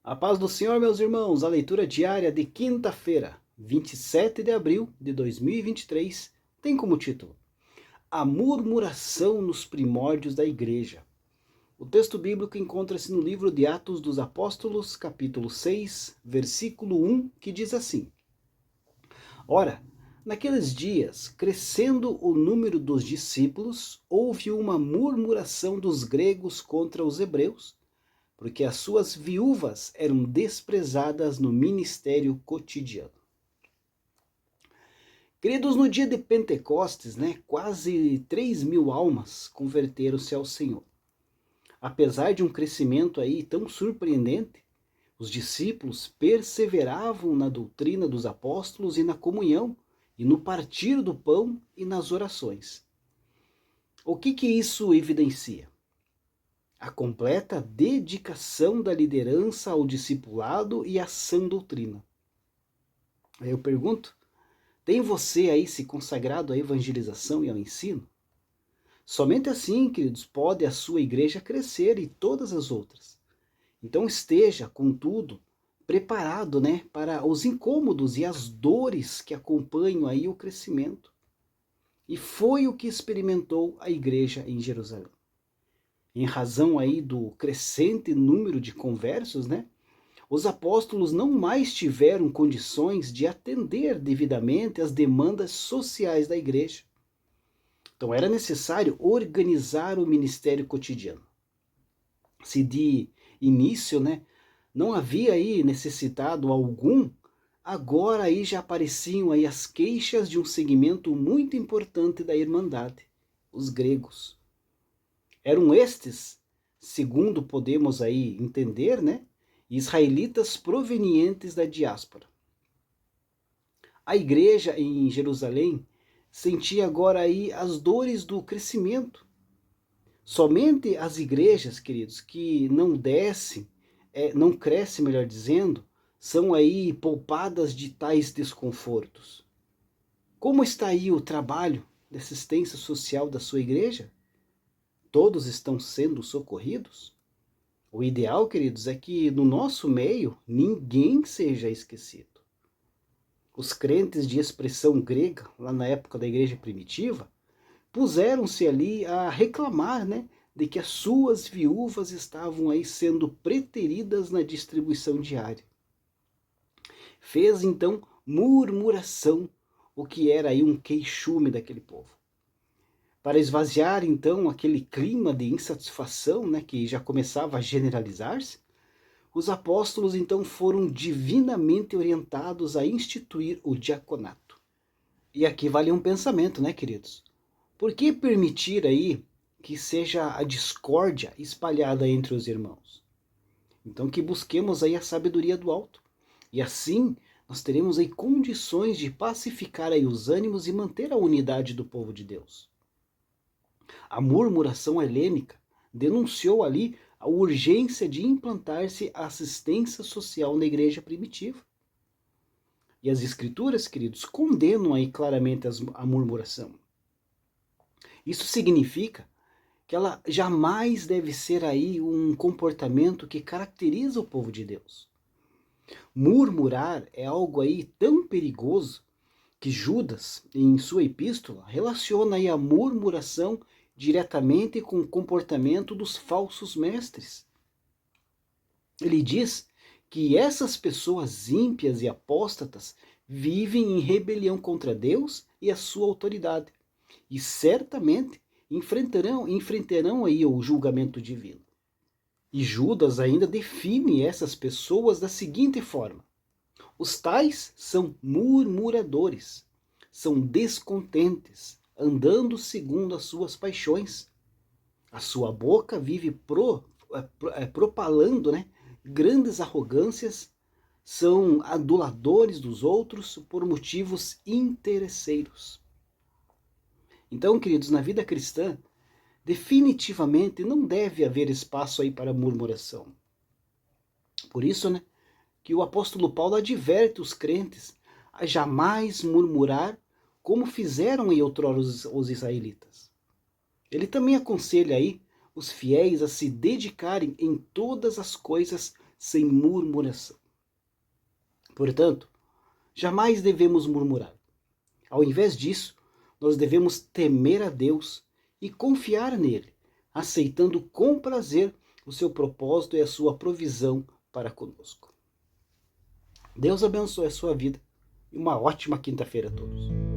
A paz do Senhor, meus irmãos, a leitura diária de quinta-feira, 27 de abril de 2023, tem como título A Murmuração nos Primórdios da Igreja. O texto bíblico encontra-se no livro de Atos dos Apóstolos, capítulo 6, versículo 1, que diz assim: Ora, naqueles dias, crescendo o número dos discípulos, houve uma murmuração dos gregos contra os hebreus, porque as suas viúvas eram desprezadas no ministério cotidiano. Queridos, no dia de Pentecostes, quase 3.000 almas converteram-se ao Senhor. Apesar de um crescimento aí tão surpreendente, os discípulos perseveravam na doutrina dos apóstolos e na comunhão, e no partir do pão e nas orações. O que isso evidencia? A completa dedicação da liderança ao discipulado e à sã doutrina. Aí eu pergunto, tem você aí se consagrado à evangelização e ao ensino? Somente assim, queridos, pode a sua igreja crescer e todas as outras. Então esteja, contudo, preparado, para os incômodos e as dores que acompanham aí o crescimento. E foi o que experimentou a igreja em Jerusalém. Em razão aí do crescente número de conversos, os apóstolos não mais tiveram condições de atender devidamente às demandas sociais da igreja. Então era necessário organizar o ministério cotidiano. Se de início, não havia aí necessitado algum, agora aí já apareciam aí as queixas de um segmento muito importante da Irmandade, os gregos. Eram estes, segundo podemos aí entender, israelitas provenientes da diáspora. A igreja em Jerusalém sentia agora aí as dores do crescimento. Somente as igrejas, queridos, que não crescem, melhor dizendo, são aí poupadas de tais desconfortos. Como está aí o trabalho de assistência social da sua igreja? Todos estão sendo socorridos? O ideal, queridos, é que no nosso meio ninguém seja esquecido. Os crentes de expressão grega, lá na época da igreja primitiva, puseram-se ali a reclamar, de que as suas viúvas estavam aí sendo preteridas na distribuição diária. Fez então murmuração, o que era aí um queixume daquele povo. Para esvaziar então aquele clima de insatisfação, que já começava a generalizar-se, os apóstolos então foram divinamente orientados a instituir o diaconato. E aqui vale um pensamento, queridos? Por que permitir aí que seja a discórdia espalhada entre os irmãos? Então que busquemos aí a sabedoria do alto. E assim nós teremos aí condições de pacificar aí os ânimos e manter a unidade do povo de Deus. A murmuração helênica denunciou ali a urgência de implantar-se a assistência social na igreja primitiva. E as escrituras, queridos, condenam aí claramente a murmuração. Isso significa que ela jamais deve ser aí um comportamento que caracteriza o povo de Deus. Murmurar é algo aí tão perigoso que Judas, em sua epístola, relaciona aí a murmuração diretamente com o comportamento dos falsos mestres. Ele diz que essas pessoas ímpias e apóstatas vivem em rebelião contra Deus e a sua autoridade, e certamente enfrentarão aí o julgamento divino. E Judas ainda define essas pessoas da seguinte forma: os tais são murmuradores, são descontentes, andando segundo as suas paixões. A sua boca vive propalando grandes arrogâncias, são aduladores dos outros por motivos interesseiros. Então, queridos, na vida cristã, definitivamente não deve haver espaço aí para murmuração. Por isso, que o apóstolo Paulo adverte os crentes a jamais murmurar como fizeram em outrora os israelitas. Ele também aconselha aí os fiéis a se dedicarem em todas as coisas sem murmuração. Portanto, jamais devemos murmurar. Ao invés disso, nós devemos temer a Deus e confiar nele, aceitando com prazer o seu propósito e a sua provisão para conosco. Deus abençoe a sua vida e uma ótima quinta-feira a todos.